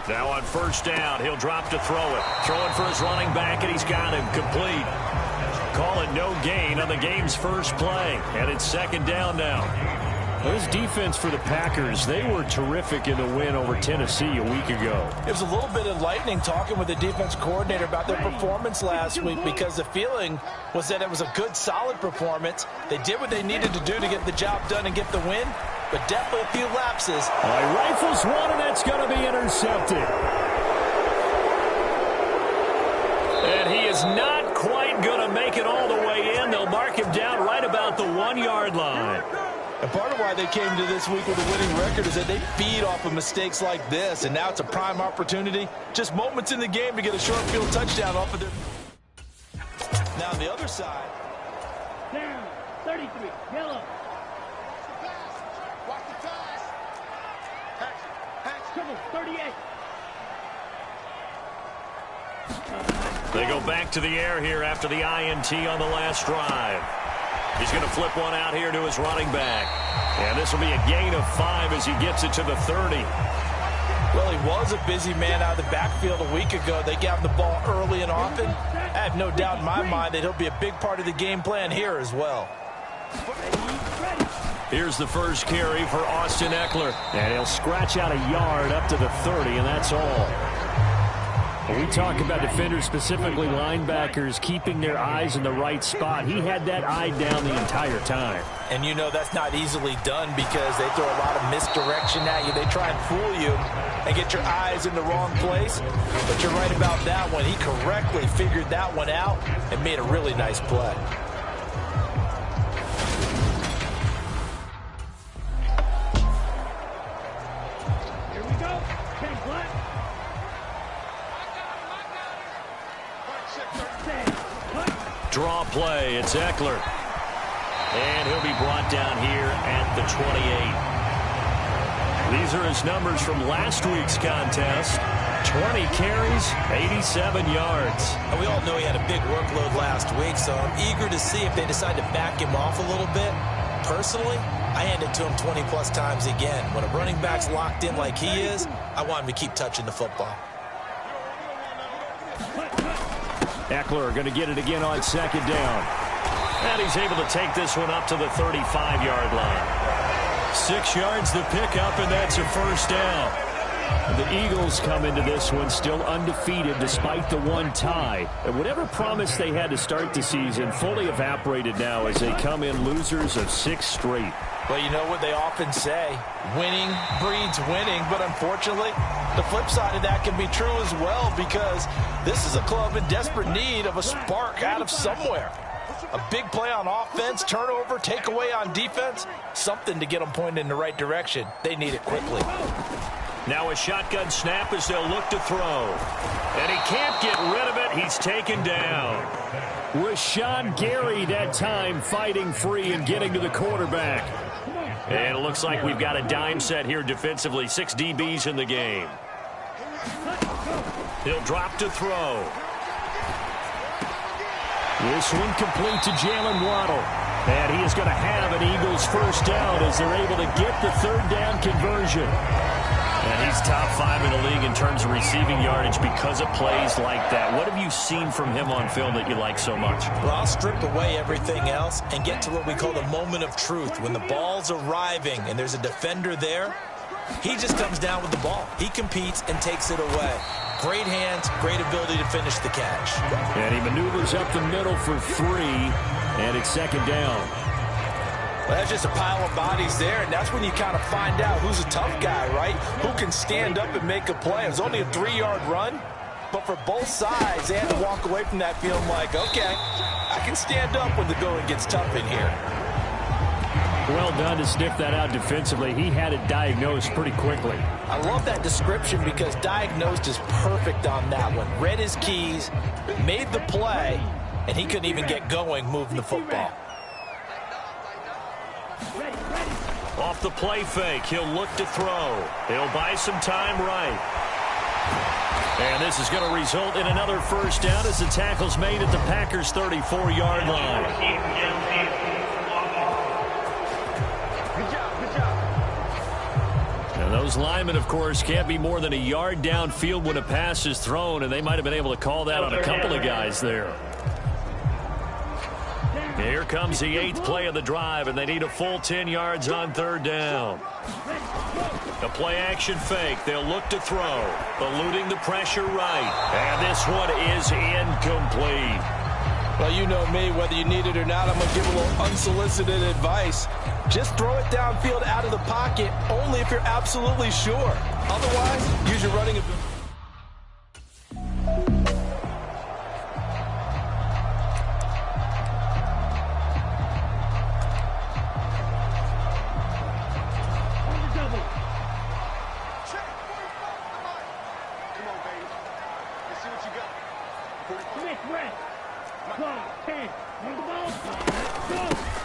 Now on first down, he'll drop to throw it. Throwing for his running back, and he's got him complete. Call it no gain on the game's first play, and it's second down now. Well, this defense for the Packers, they were terrific in the win over Tennessee a week ago. It was a little bit enlightening talking with the defense coordinator about their performance last week, because the feeling was that it was a good, solid performance. They did what they needed to do to get the job done and get the win, but definitely a few lapses. Rifles one, and that's going to be intercepted. And he is not quite going to make it all the way in. They'll mark him down right about the 1-yard line. And part of why they came to this week with a winning record is that they feed off of mistakes like this, and now it's a prime opportunity. Just moments in the game to get a short field touchdown off of their... Now on the other side. Down, 33, yellow. Watch the ties. Trouble, 38. They go back to the air here after the INT on the last drive. He's going to flip one out here to his running back. And this will be a gain of 5 as he gets it to the 30. Well, he was a busy man out of the backfield a week ago. They got him the ball early and often. I have no doubt in my mind that he'll be a big part of the game plan here as well. Here's the first carry for Austin Eckler. And he'll scratch out a yard up to the 30, and that's all. When we talk about defenders, specifically linebackers, keeping their eyes in the right spot, he had that eye down the entire time. And you know that's not easily done because they throw a lot of misdirection at you. They try and fool you and get your eyes in the wrong place. But you're right about that one. He correctly figured that one out and made a really nice play. Here we go. 10 black. Draw play. It's Eckler. And he'll be brought down here at the 28. These are his numbers from last week's contest. 20 carries, 87 yards. And we all know he had a big workload last week, so I'm eager to see if they decide to back him off a little bit. Personally, I hand it to him 20-plus times again. When a running back's locked in like he is, I want him to keep touching the football. Eckler going to get it again on second down. And he's able to take this one up to the 35-yard line. 6 yards the pickup, and that's a first down. The Eagles come into this one still undefeated despite the one tie. And whatever promise they had to start the season fully evaporated now as they come in losers of 6 straight. Well, you know what they often say, winning breeds winning, but unfortunately, the flip side of that can be true as well because this is a club in desperate need of a spark out of somewhere. A big play on offense, turnover, takeaway on defense, something to get them pointed in the right direction. They need it quickly. Now a shotgun snap as they'll look to throw. And he can't get rid of it. He's taken down. Rashawn Gary that time fighting free and getting to the quarterback. And it looks like we've got a dime set here defensively. 6 DBs in the game. He'll drop to throw. This one complete to Jalen Waddle. And he is going to have an Eagles first down as they're able to get the third down conversion. And he's top 5 in the league in terms of receiving yardage because of plays like that. What have you seen from him on film that you like so much? Well, I'll strip away everything else and get to what we call the moment of truth. When the ball's arriving and there's a defender there, he just comes down with the ball. He competes and takes it away. Great hands, great ability to finish the catch. And he maneuvers up the middle for 3, and it's second down. Well, that's just a pile of bodies there, and that's when you kind of find out who's a tough guy, right? Who can stand up and make a play. It was only a 3-yard run, but for both sides, they had to walk away from that feeling like, okay, I can stand up when the going gets tough in here. Well done to sniff that out defensively. He had it diagnosed pretty quickly. I love that description because diagnosed is perfect on that one. Read his keys, made the play, and he couldn't even get going moving the football. Off the play fake, he'll look to throw. He'll buy some time right. And this is going to result in another first down as the tackle's made at the Packers' 34-yard line. Those linemen, of course, can't be more than a yard downfield when a pass is thrown, and they might have been able to call that on a couple of guys there. Here comes the 8th play of the drive, and they need a full 10 yards on 3rd down. The play action fake. They'll look to throw. Eluding the pressure right. And this one is incomplete. Well, you know me. Whether you need it or not, I'm going to give a little unsolicited advice. Just throw it downfield out of the pocket, only if you're absolutely sure. Otherwise, use your running ability.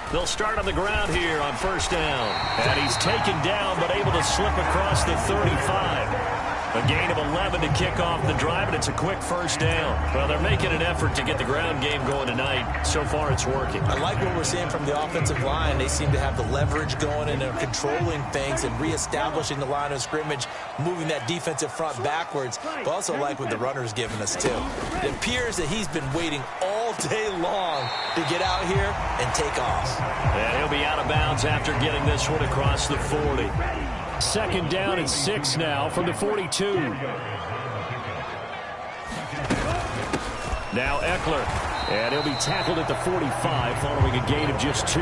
They'll start on the ground here on 1st down. And he's taken down, but able to slip across the 35. A gain of 11 to kick off the drive, and it's a quick 1st down. Well, they're making an effort to get the ground game going tonight. So far, it's working. I like what we're seeing from the offensive line. They seem to have the leverage going, and they're controlling things and reestablishing the line of scrimmage, moving that defensive front backwards. But also like what the runner's giving us, too. It appears that he's been waiting all day long to get out here and take off. And he'll be out of bounds after getting this one across the 40. 2nd down and 6 now from the 42. Now Eckler. And he'll be tackled at the 45 following a gain of just 2.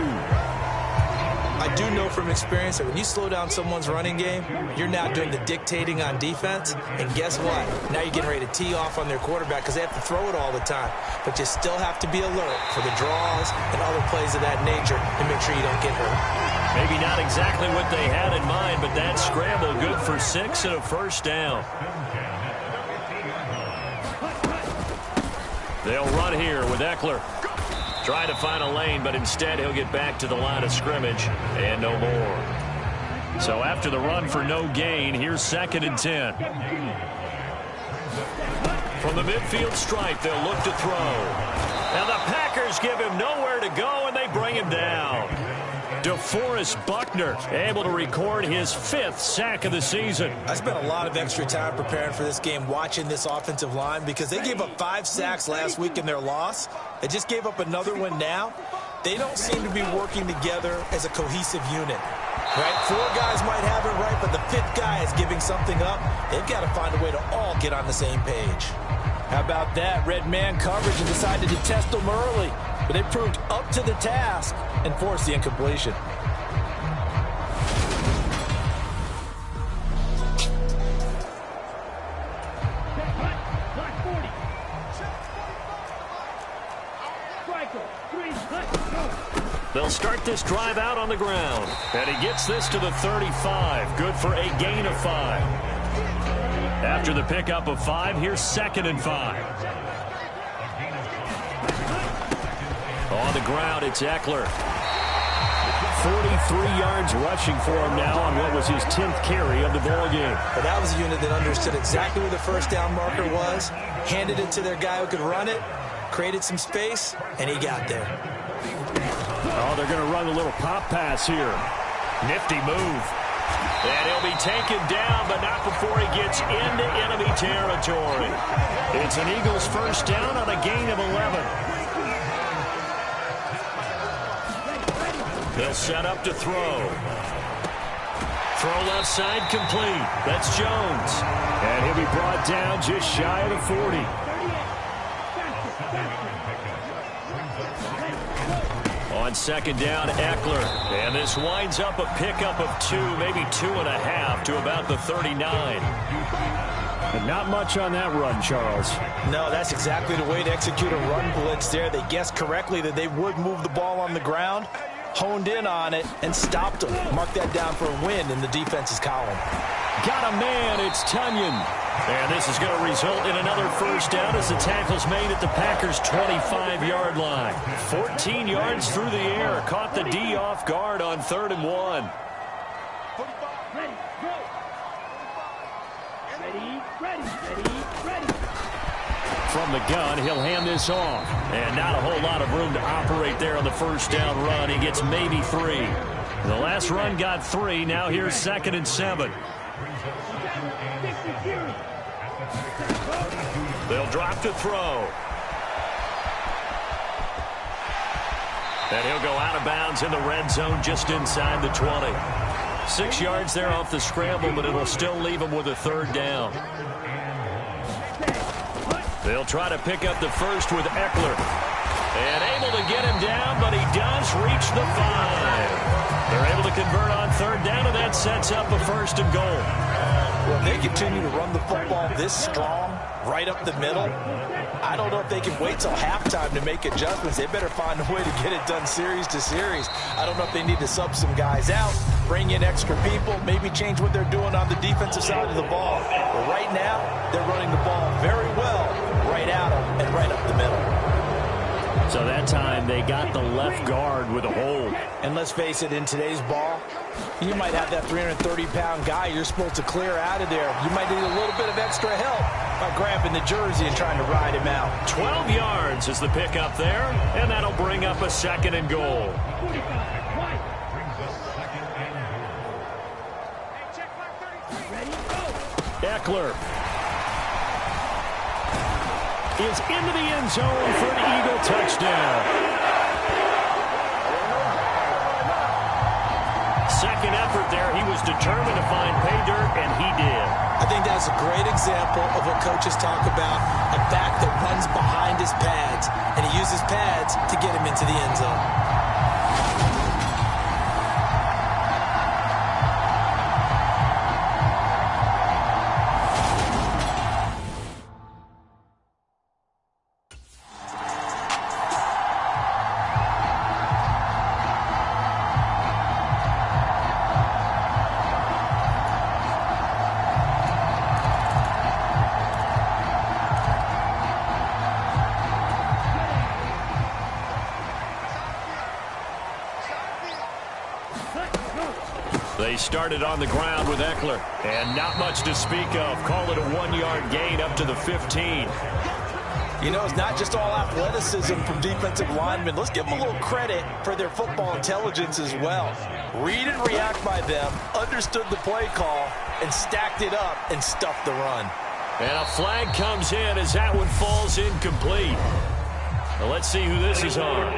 I do know from experience that when you slow down someone's running game, you're now doing the dictating on defense. And guess what? Now you're getting ready to tee off on their quarterback because they have to throw it all the time. But you still have to be alert for the draws and other plays of that nature to make sure you don't get hurt. Maybe not exactly what they had in mind, but that scramble good for 6 and a 1st down. They'll run here with Eckler. Trying to find a lane, but instead he'll get back to the line of scrimmage and no more. So after the run for no gain, here's 2nd and 10. From the midfield stripe, they'll look to throw. Now the Packers give him nowhere to go, and they bring him down. DeForest Buckner able to record his 5th sack of the season. I spent a lot of extra time preparing for this game, watching this offensive line, because they gave up 5 sacks last week in their loss. They just gave up another one now. They don't seem to be working together as a cohesive unit. Right? 4 guys might have it right, but the 5th guy is giving something up. They've got to find a way to all get on the same page. How about that? Red man coverage and decided to test them early. But they proved up to the task and forced the incompletion. They'll start this drive out on the ground. And he gets this to the 35. Good for a gain of 5. After the pickup of 5, here's 2nd and 5. On the ground, it's Eckler. 43 yards rushing for him now on what was his 10th carry of the ball game. Well, that was a unit that understood exactly where the 1st down marker was, handed it to their guy who could run it, created some space, and he got there. Oh, they're going to run a little pop pass here. Nifty move. And he'll be taken down, but not before he gets into enemy territory. It's an Eagles 1st down on a gain of 11. They'll set up to throw. Throw left side complete. That's Jones. And he'll be brought down just shy of the 40. On 2nd down, Eckler. And this winds up a pickup of 2, maybe 2.5 to about the 39. And not much on that run, Charles. No, that's exactly the way to execute a run blitz there. They guessed correctly that they would move the ball on the ground, honed in on it, and stopped them. Mark that down for a win in the defense's column. Got a man, it's Tunyon. And this is going to result in another 1st down as the tackle's made at the Packers' 25-yard line. 14 yards through the air. Caught the D off guard on 3rd and 1. Ready, go. Ready. From the gun, he'll hand this off. And not a whole lot of room to operate there on the 1st down run. He gets maybe 3. The last run got 3. Now here's 2nd and 7. They'll drop to throw. And he'll go out of bounds in the red zone just inside the 20. 6 yards there off the scramble, but it'll still leave him with a third down. They'll try to pick up the first with Eckler. And able to get him down, but he does reach the 5. They're able to convert on third down, and that sets up a 1st and goal. Well, if they continue to run the football this strong, right up the middle, I don't know if they can wait till halftime to make adjustments. They better find a way to get it done series to series. I don't know if they need to sub some guys out, bring in extra people, maybe change what they're doing on the defensive side of the ball. But right now, they're running the ball very well, right at them and right up the middle. So that time they got the left guard with a hold. And let's face it, in today's ball, you might have that 330-pound guy you're supposed to clear out of there. You might need a little bit of extra help by grabbing the jersey and trying to ride him out. 12 yards is the pickup there, and that'll bring up a 2nd and goal. Eckler is into the end zone for an Eagle touchdown. Second effort there. He was determined to find pay dirt, and he did. I think that's a great example of what coaches talk about, a back that runs behind his pads, and he uses pads to get him into the end zone. They started on the ground with Eckler, and not much to speak of. Call it a 1-yard gain up to the 15. You know, it's not just all athleticism from defensive linemen. Let's give them a little credit for their football intelligence as well. Read and react by them, understood the play call, and stacked it up and stuffed the run. And a flag comes in as that one falls incomplete. Well, let's see who this is on.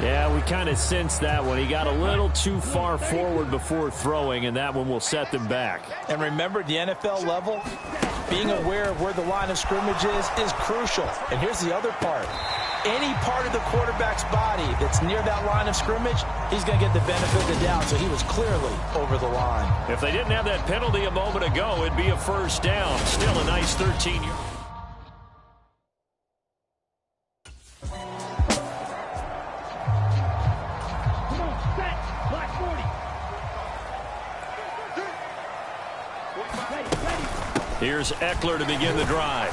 Yeah, we kind of sensed that one. He got a little too far forward before throwing, and that one will set them back. And remember, the NFL level, being aware of where the line of scrimmage is crucial. And here's the other part. Any part of the quarterback's body that's near that line of scrimmage, he's going to get the benefit of the doubt, so he was clearly over the line. If they didn't have that penalty a moment ago, it'd be a 1st down. Still a nice 13-yard. Here's Eckler to begin the drive.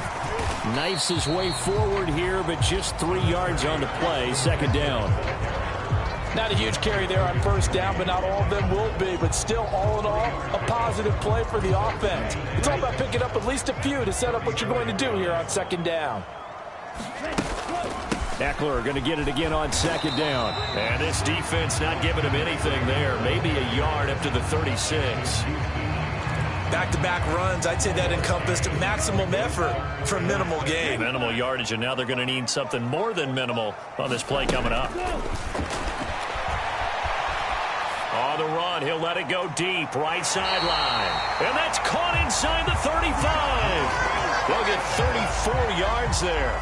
Knifes his way forward here, but just 3 yards on the play. 2nd down. Not a huge carry there on 1st down, but not all of them will be. But still, all in all, a positive play for the offense. It's all about picking up at least a few to set up what you're going to do here on 2nd down. Eckler going to get it again on 2nd down. And this defense not giving him anything there. Maybe a yard up to the 36. Back-to-back runs, I'd say that encompassed maximum effort for minimal gain. Minimal yardage, and now they're going to need something more than minimal on this play coming up. On the run, he'll let it go deep, right sideline. And that's caught inside the 35. They'll get 34 yards there.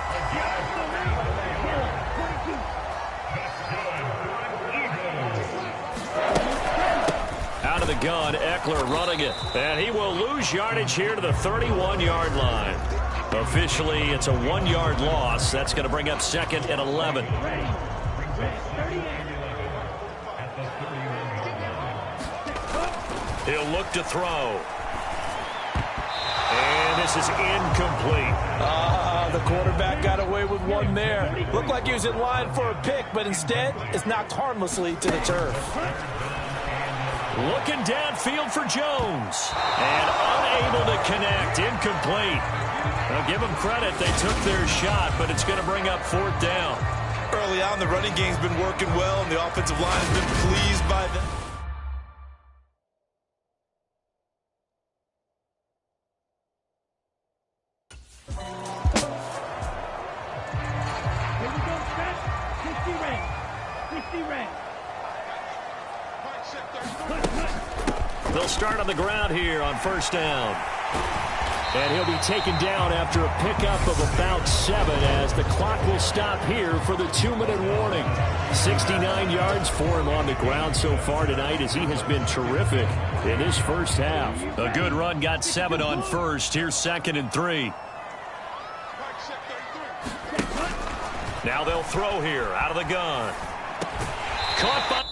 Out of the gun, Eckler running it. And he will lose yardage here to the 31-yard line. Officially, it's a 1-yard loss. That's going to bring up 2nd and 11. He'll look to throw. And this is incomplete. The quarterback got away with one there. Looked like he was in line for a pick, but instead it's knocked harmlessly to the turf. Looking downfield for Jones. And unable to connect. Incomplete. Now give them credit. They took their shot, but it's going to bring up 4th down. early on. The running game's been working well, and the offensive line has been pleased by them. Here we go, set. 60 range. 60 range. They'll start on the ground here on first down. And he'll be taken down after a pickup of about 7 as the clock will stop here for the 2-minute warning. 69 yards for him on the ground so far tonight as he has been terrific in his first half. A good run, got 7 on first. Here's 2nd and 3. Now they'll throw here out of the gun. Caught by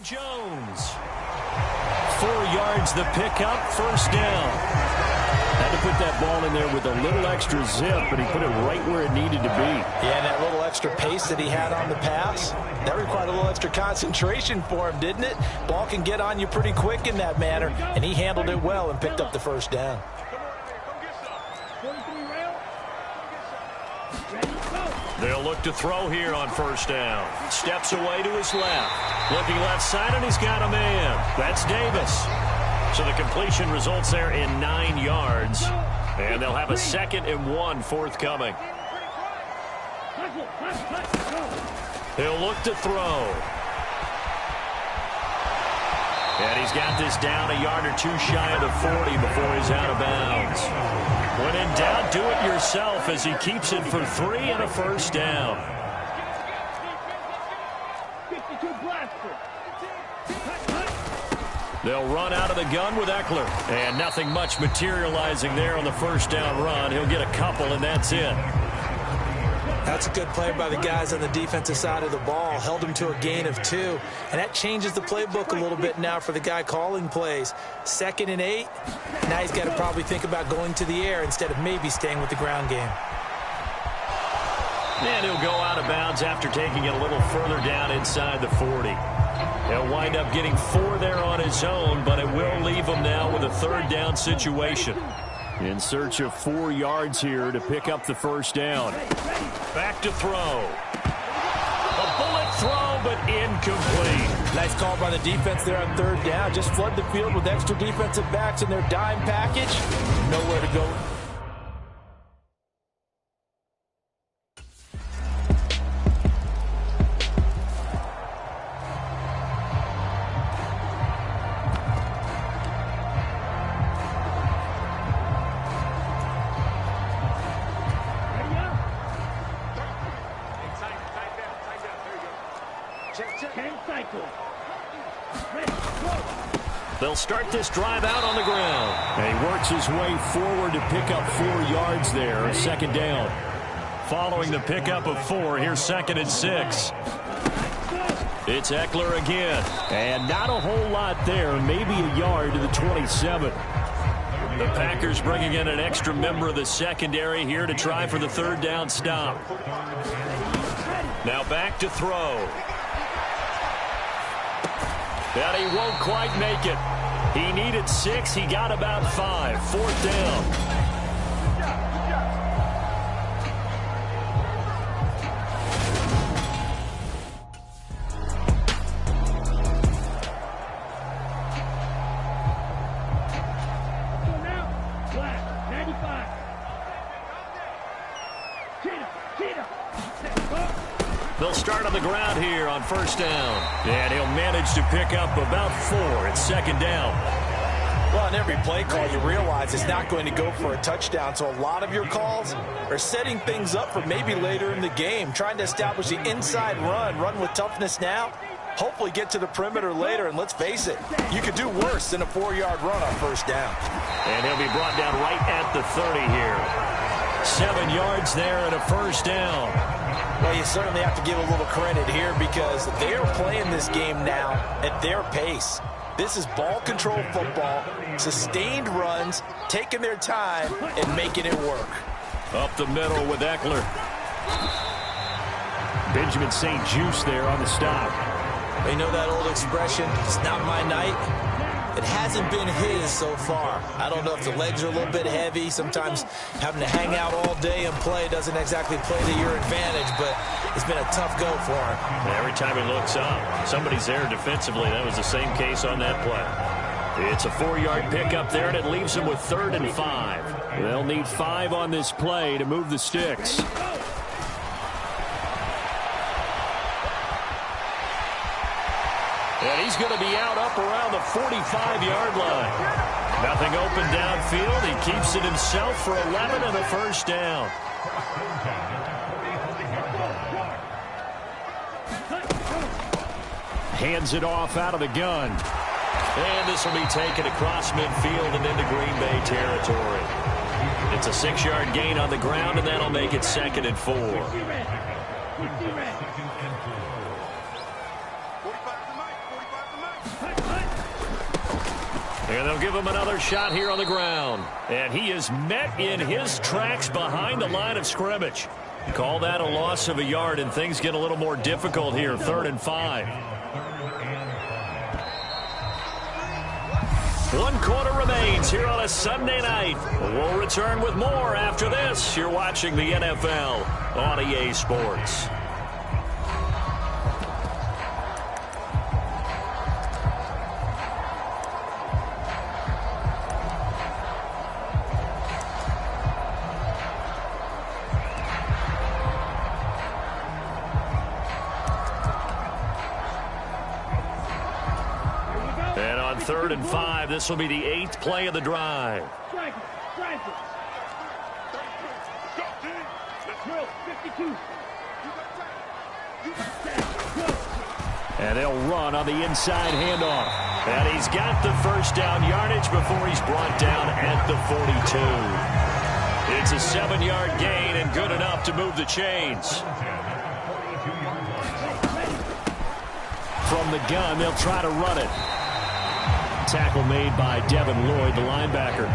Jones. 4 yards the pickup, first down. Had to put that ball in there with a little extra zip, but he put it right where it needed to be. Yeah, and that little extra pace that he had on the pass, that required a little extra concentration for him, didn't it? Ball can get on you pretty quick in that manner, and he handled it well and picked up the first down. 43 rail. Ready, go. They'll look to throw here on first down. Steps away to his left. Looking left side, and he's got a man. That's Davis. So the completion results there in 9 yards. And they'll have a 2nd and 1 forthcoming. He'll look to throw. And he's got this down a yard or 2 shy of the 40 before he's out of bounds. When in doubt, do it yourself as he keeps it for 3 and a first down. 52 blaster. They'll run out of the gun with Eckler. And nothing much materializing there on the first down run. He'll get a couple, and that's it. That's a good play by the guys on the defensive side of the ball. Held him to a gain of 2. And that changes the playbook a little bit now for the guy calling plays. 2nd and 8. Now he's got to probably think about going to the air instead of maybe staying with the ground game. And he'll go out of bounds after taking it a little further down inside the 40. He'll wind up getting 4 there on his own, but it will leave him now with a 3rd down situation. In search of 4 yards here to pick up the first down. Back to throw. A bullet throw, but incomplete. Nice call by the defense there on 3rd down. Just flood the field with extra defensive backs in their dime package. Nowhere to go. They'll start this drive out on the ground. And he works his way forward to pick up 4 yards there, a 2nd down. Following the pickup of 4, here's 2nd and 6. It's Eckler again. And not a whole lot there, maybe a yard to the 27. The Packers bringing in an extra member of the secondary here to try for the 3rd down stop. Now back to throw. And he won't quite make it. He needed 6. He got about 5. 4th down. They'll start on the ground here on first down. And he'll manage to pick up about 4. It's 2nd down. Well, in every play call, you realize it's not going to go for a touchdown. So a lot of your calls are setting things up for maybe later in the game, trying to establish the inside run with toughness now. Hopefully get to the perimeter later, and let's face it, you could do worse than a 4-yard run on first down. And he'll be brought down right at the 30 here. 7 yards there and a first down. Well, you certainly have to give a little credit here because they are playing this game now at their pace. This is ball control football, sustained runs, taking their time, and making it work. Up the middle with Eckler. Benjamin St. Juste there on the stop. They know that old expression, it's not my night. It hasn't been his so far. I don't know if the legs are a little bit heavy. Sometimes having to hang out all day and play doesn't exactly play to your advantage, but it's been a tough go for him. Every time he looks up, somebody's there defensively. That was the same case on that play. It's a 4-yard pickup there, and it leaves them with 3rd and 5. They'll need 5 on this play to move the sticks. And he's going to be out up around the 45-yard line. Nothing open downfield. He keeps it himself for 11 and a first down. Hands it off out of the gun. And this will be taken across midfield and into Green Bay territory. It's a 6-yard gain on the ground, and that'll make it 2nd and 4. And they'll give him another shot here on the ground. And he is met in his tracks behind the line of scrimmage. Call that a loss of a yard, and things get a little more difficult here. 3rd and 5. 1 quarter remains here on a Sunday night. We'll return with more after this. You're watching the NFL on EA Sports. And on 3rd and 5, this will be the 8th play of the drive. Strike it. Strike it. Drill, 52. And they'll run on the inside handoff. And he's got the first down yardage before he's brought down at the 42. It's a 7-yard gain and good enough to move the chains. From the gun, they'll try to run it. Tackle made by Devin Lloyd, the linebacker.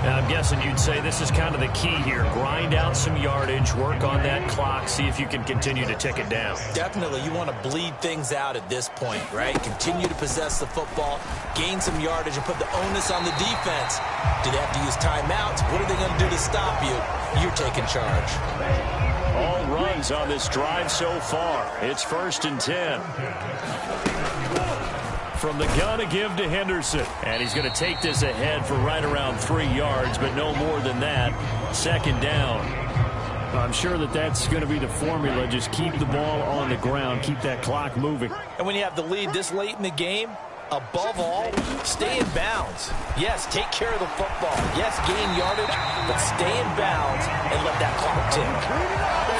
Now, I'm guessing you'd say this is kind of the key here. Grind out some yardage, work on that clock, see if you can continue to tick it down. Definitely, you want to bleed things out at this point, right? Continue to possess the football, gain some yardage, and put the onus on the defense. Do they have to use timeouts? What are they going to do to stop you? You're taking charge. All runs on this drive so far. It's 1st and 10. From the gun, a give to Henderson. And he's going to take this ahead for right around 3 yards, but no more than that. 2nd down. I'm sure that that's going to be the formula. Just keep the ball on the ground. Keep that clock moving. And when you have the lead this late in the game, above all, stay in bounds. Yes, take care of the football. Yes, gain yardage, but stay in bounds and let that clock tick.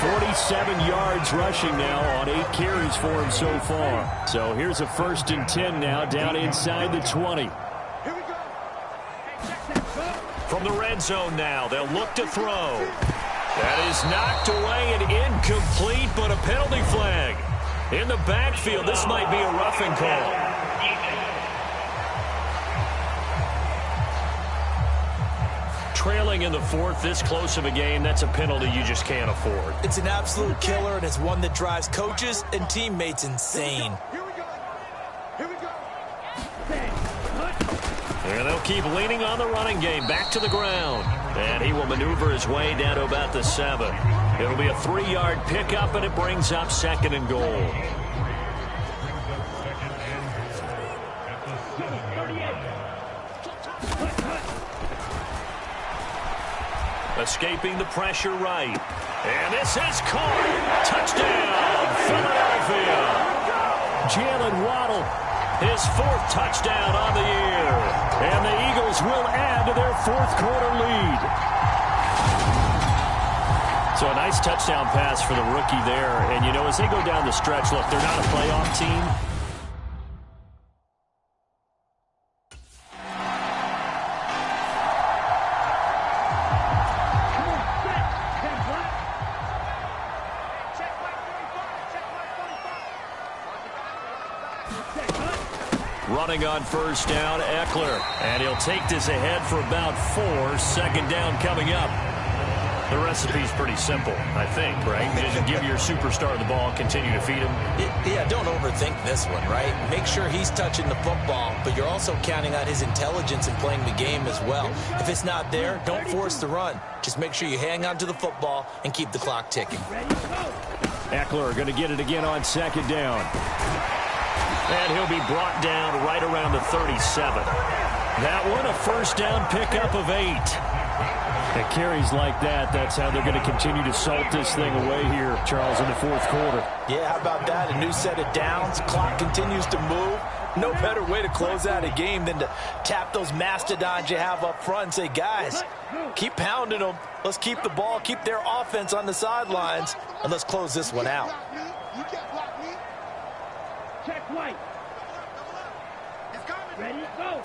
47 yards rushing now on 8 carries for him so far. So here's a 1st and 10 now down inside the 20. From the red zone now, they'll look to throw. That is knocked away and incomplete, but a penalty flag. In the backfield, this might be a roughing call. Trailing in the 4th, this close of a game, that's a penalty you just can't afford. It's an absolute killer, and it's one that drives coaches and teammates insane. And they'll keep leaning on the running game. Back to the ground. And he will maneuver his way down to about the 7. It'll be a 3-yard pickup, and it brings up 2nd and goal. Escaping the pressure right. And this is caught. Touchdown, Philadelphia. Jalen Waddle, his 4th touchdown on the year. And the Eagles will add to their 4th quarter lead. So a nice touchdown pass for the rookie there. And, you know, as they go down the stretch, look, they're not a playoff team. Running on 1st down, Eckler. And he'll take this ahead for about 4. 2nd down coming up. The recipe's pretty simple, I think, right? Just give your superstar the ball, continue to feed him. Yeah, don't overthink this one, right? Make sure he's touching the football, but you're also counting on his intelligence in playing the game as well. If it's not there, don't force the run. Just make sure you hang on to the football and keep the clock ticking. Eckler going to get it again on second down. And he'll be brought down right around the 37. That one a first down pickup of 8. At carries like that, that's how they're going to continue to salt this thing away here, Charles, in the fourth quarter. Yeah, how about that? A new set of downs. Clock continues to move. No better way to close out a game than to tap those mastodons you have up front and say, guys, keep pounding them. Let's keep the ball, keep their offense on the sidelines, and let's close this one out. Check white. Ready, go.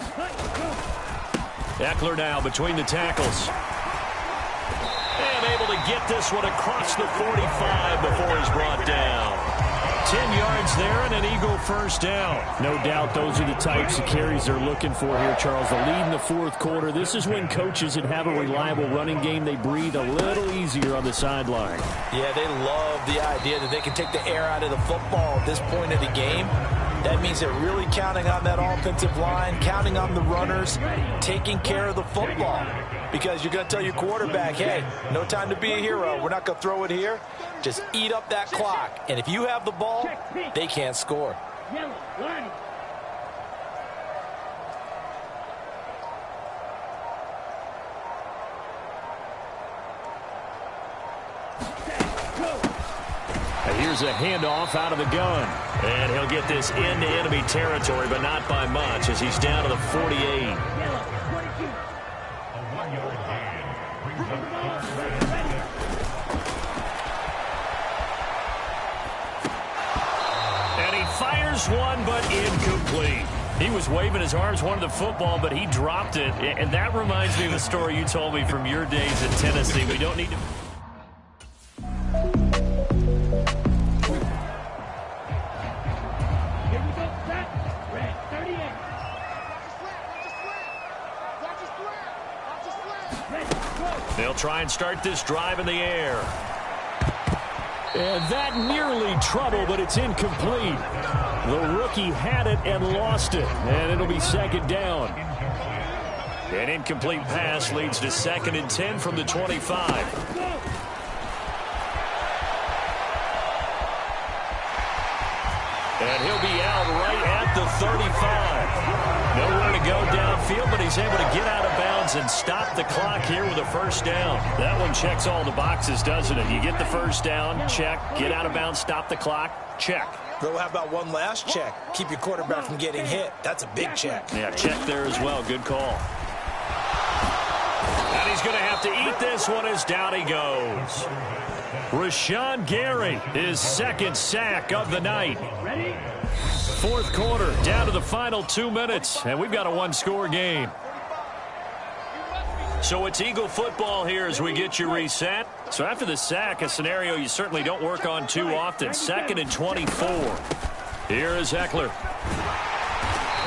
Eckler now between the tackles. And able to get this one across the 45 before he's brought down. 10 yards there and an Eagle first down. No doubt those are the types of carries they're looking for here, Charles. The lead in the fourth quarter. This is when coaches that have a reliable running game, they breathe a little easier on the sideline. Yeah, they love the idea that they can take the air out of the football at this point of the game. That means they're really counting on that offensive line, counting on the runners, taking care of the football. Because you're going to tell your quarterback, hey, no time to be a hero. We're not going to throw it here. Just eat up that clock. And if you have the ball, they can't score. Yellow, line. Here's a handoff out of the gun. And he'll get this into enemy territory, but not by much, as he's down to the 48. Yellow, 22. And he fires one, but incomplete. He was waving his arms, wanted the football, but he dropped it. And that reminds me of a story you told me from your days in Tennessee. We don't need to... They'll try and start this drive in the air. And that nearly trouble, but it's incomplete. The rookie had it and lost it, and it'll be second down. An incomplete pass leads to 2nd and 10 from the 25. And he'll be out right at the 35. Nowhere to go downfield, but he's able to get out of bounds and stop the clock here with a first down. That one checks all the boxes, doesn't it? You get the first down, check. Get out of bounds, stop the clock, check. Bro, how about one last check? Keep your quarterback from getting hit. That's a big check. Yeah, check there as well. Good call. And he's going to have to eat this one as down he goes. Rashawn Gary, his 2nd sack of the night. Ready? Fourth quarter, down to the final 2 minutes, and we've got a one-score game. So it's Eagle football here as we get you reset. So after the sack, a scenario you certainly don't work on too often. 2nd and 24. Here is Eckler.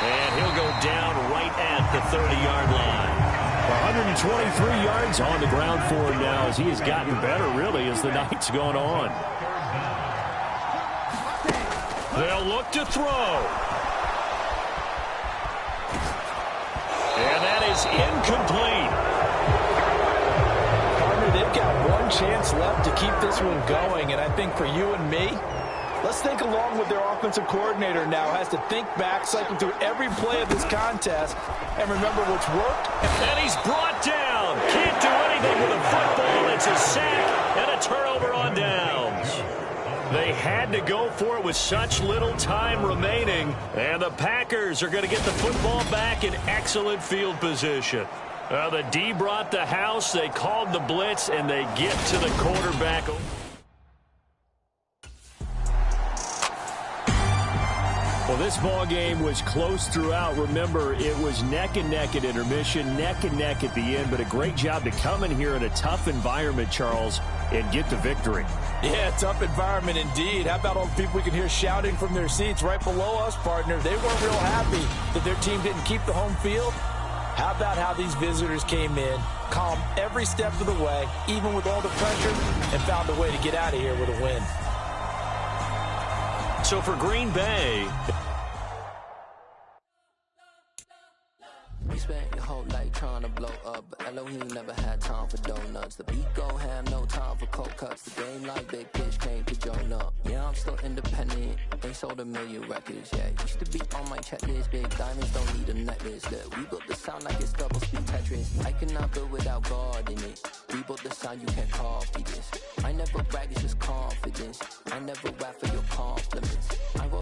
And he'll go down right at the 30-yard line. 123 yards on the ground for him now as he has gotten better, really, as the night's gone on. They'll look to throw. And that is incomplete. Partner, they've got one chance left to keep this one going, and I think for you and me, let's think along with their offensive coordinator now. Has to think back, cycle through every play of this contest, and remember what's worked. And he's brought down. Can't do anything with a football. It's a sack and a turnover on downs. They had to go for it with such little time remaining. And the Packers are going to get the football back in excellent field position. The D brought the house. They called the blitz, and they get to the quarterback. Well, this ball game was close throughout. Remember, it was neck and neck at intermission, neck and neck at the end, but a great job to come in here in a tough environment, Charles, and get the victory. Yeah, tough environment indeed. How about all the people we can hear shouting from their seats right below us, partner? They weren't real happy that their team didn't keep the home field. How about how these visitors came in, calm every step of the way, even with all the pressure, and found a way to get out of here with a win. So for Green Bay, You spent your whole life trying to blow up, but Elohim never had time for donuts. The beat go ham, no time for cold cuts. The game like Big Pitch came to Jonah. Yeah, I'm still independent. They sold 1 million records, yeah. Used to be on my checklist. Big diamonds don't need a necklace. Look, we built the sound like it's double speed Tetris. I cannot build without God in it. We built the sound, you can't copy this. I never brag, it's just confidence. I never rap for your compliments. I